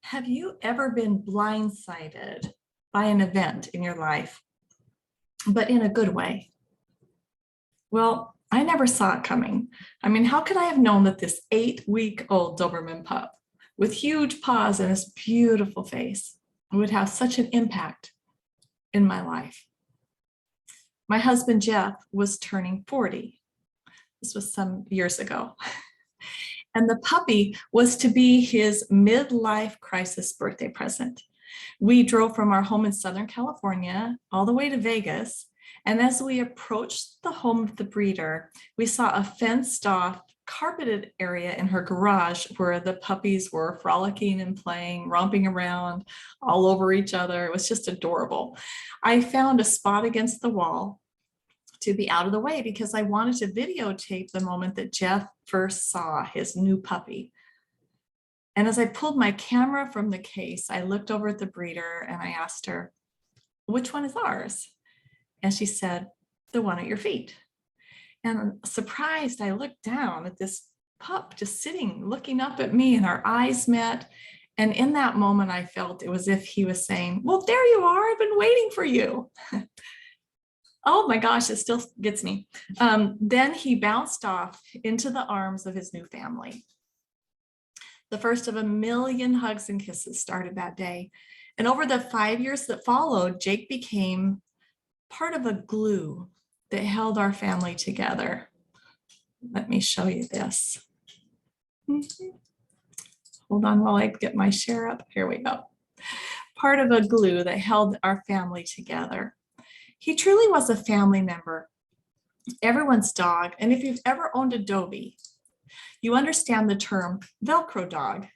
Have you ever been blindsided by an event in your life, but in a good way? Well, I never saw it coming. I mean, how could I have known that this 8-week-old Doberman pup with huge paws and this beautiful face would have such an impact in my life? My husband, Jeff, was turning 40. This was some years ago. And the puppy was to be his midlife crisis birthday present. We drove from our home in Southern California all the way to Vegas. And as we approached the home of the breeder, we saw a fenced off, carpeted area in her garage where the puppies were frolicking and playing, romping around all over each other. It was just adorable. I found a spot against the wall to be out of the way because I wanted to videotape the moment that Jeff first saw his new puppy. And as I pulled my camera from the case, I looked over at the breeder and I asked her, "Which one is ours?" And she said, "The one at your feet." And surprised, I looked down at this pup just sitting, looking up at me, and our eyes met. And in that moment, I felt it was as if he was saying, "Well, there you are. I've been waiting for you." Oh my gosh, it still gets me. Then he bounced off into the arms of his new family. The first of a million hugs and kisses started that day. And over the 5 years that followed, Jake became part of a glue that held our family together. Let me show you this. Hold on while I get my share up. Here we go. Part of a glue that held our family together. He truly was a family member, everyone's dog. And if you've ever owned a Dobie, you understand the term Velcro dog.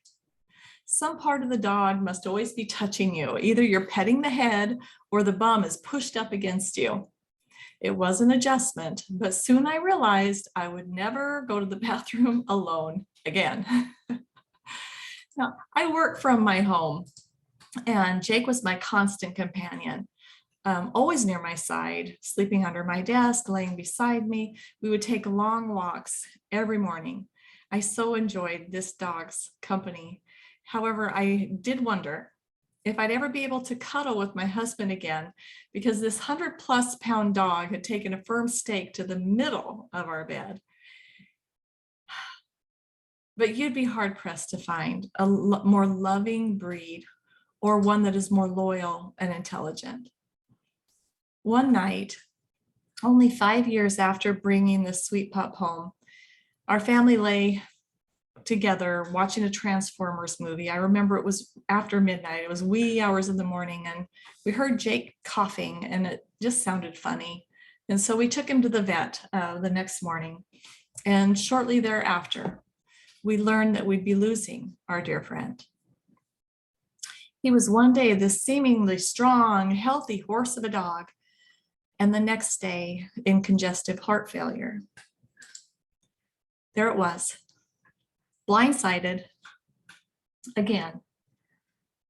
Some part of the dog must always be touching you. Either you're petting the head or the bum is pushed up against you. It was an adjustment, but soon I realized I would never go to the bathroom alone again. Now, I work from my home, and Jake was my constant companion. Always near my side, sleeping under my desk, laying beside me. We would take long walks every morning. I so enjoyed this dog's company. However, I did wonder if I'd ever be able to cuddle with my husband again, because this 100-plus-pound dog had taken a firm stake to the middle of our bed. But you'd be hard-pressed to find a more loving breed or one that is more loyal and intelligent. One night, only 5 years after bringing the sweet pup home, our family lay together watching a Transformers movie. I remember it was after midnight. It was wee hours in the morning, and we heard Jake coughing, and it just sounded funny. And so we took him to the vet the next morning. And shortly thereafter, we learned that we'd be losing our dear friend. He was one day this seemingly strong, healthy horse of a dog, and the next day in congestive heart failure. There it was, blindsided again,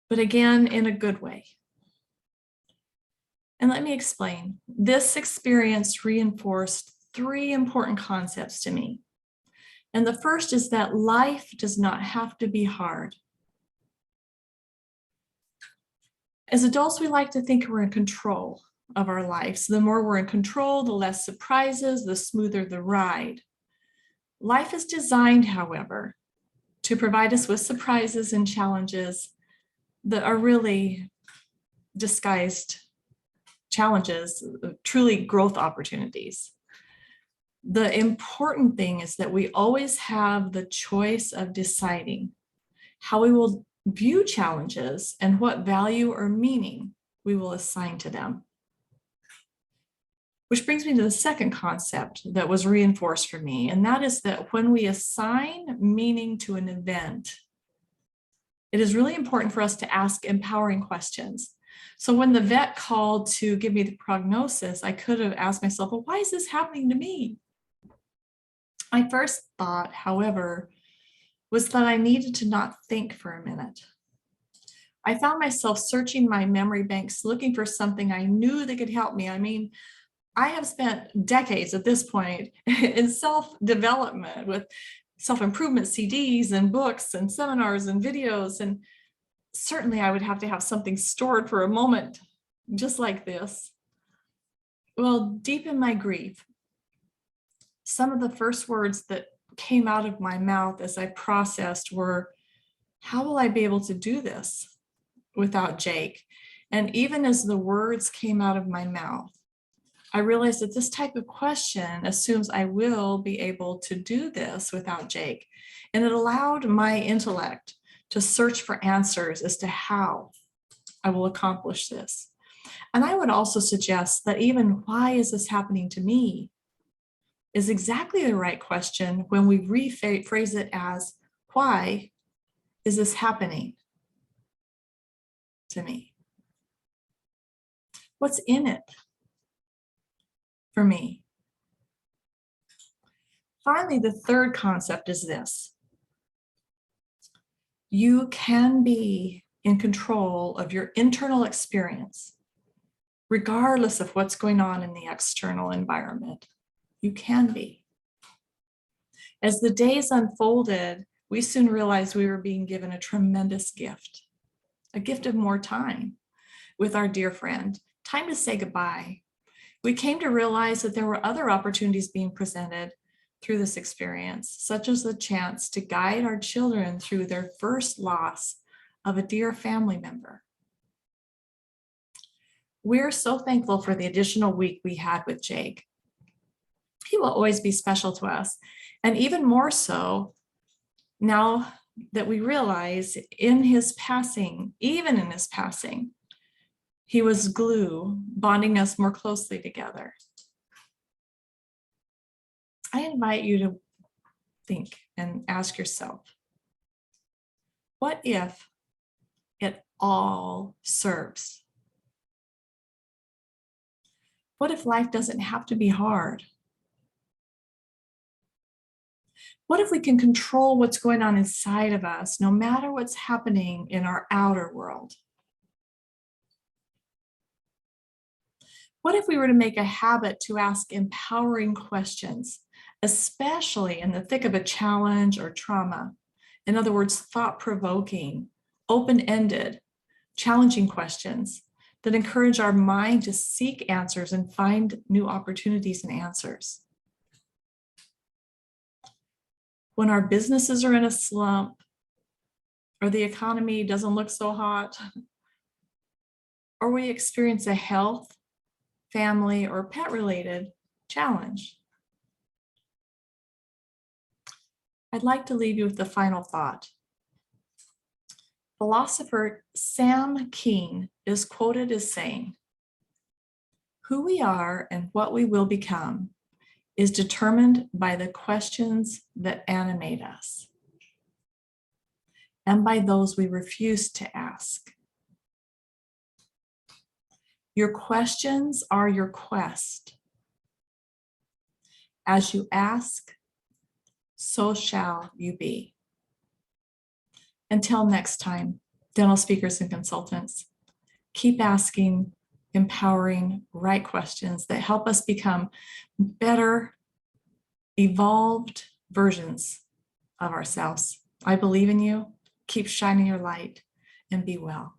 but again in a good way. And let me explain. This experience reinforced 3 important concepts to me. And the first is that life does not have to be hard. As adults, we like to think we're in control of our lives. The more we're in control, the less surprises, the smoother the ride. Life is designed, however, to provide us with surprises and challenges that are really disguised challenges, truly growth opportunities. The important thing is that we always have the choice of deciding how we will view challenges and what value or meaning we will assign to them. Which brings me to the second concept that was reinforced for me, and that is that when we assign meaning to an event, it is really important for us to ask empowering questions. So when the vet called to give me the prognosis, I could have asked myself, well, why is this happening to me? My first thought, however, was that I needed to not think for a minute. I found myself searching my memory banks, looking for something I knew that could help me. I mean, I have spent decades at this point in self-development with self-improvement CDs and books and seminars and videos. And certainly I would have to have something stored for a moment just like this. Well, deep in my grief, some of the first words that came out of my mouth as I processed were, how will I be able to do this without Jake? And even as the words came out of my mouth, I realized that this type of question assumes I will be able to do this without Jake. And it allowed my intellect to search for answers as to how I will accomplish this. And I would also suggest that even why is this happening to me is exactly the right question when we rephrase it as, why is this happening to me? What's in it for me? Finally, the third concept is this. You can be in control of your internal experience, regardless of what's going on in the external environment. You can be. As the days unfolded, we soon realized we were being given a tremendous gift, a gift of more time with our dear friend, time to say goodbye. We came to realize that there were other opportunities being presented through this experience, such as the chance to guide our children through their first loss of a dear family member. We're so thankful for the additional week we had with Jake. He will always be special to us, and even more so now that we realize in his passing, even in his passing, he was glue bonding us more closely together. I invite you to think and ask yourself, what if it all serves? What if life doesn't have to be hard? What if we can control what's going on inside of us, no matter what's happening in our outer world? What if we were to make a habit to ask empowering questions, especially in the thick of a challenge or trauma? In other words, thought-provoking, open-ended, challenging questions that encourage our mind to seek answers and find new opportunities and answers. When our businesses are in a slump, or the economy doesn't look so hot, or we experience a health, family, or pet-related challenge, I'd like to leave you with the final thought. Philosopher Sam Keen is quoted as saying, "Who we are and what we will become is determined by the questions that animate us and by those we refuse to ask. Your questions are your quest. As you ask, so shall you be." Until next time, dental speakers and consultants, keep asking empowering, right questions that help us become better, evolved versions of ourselves. I believe in you. Keep shining your light and be well.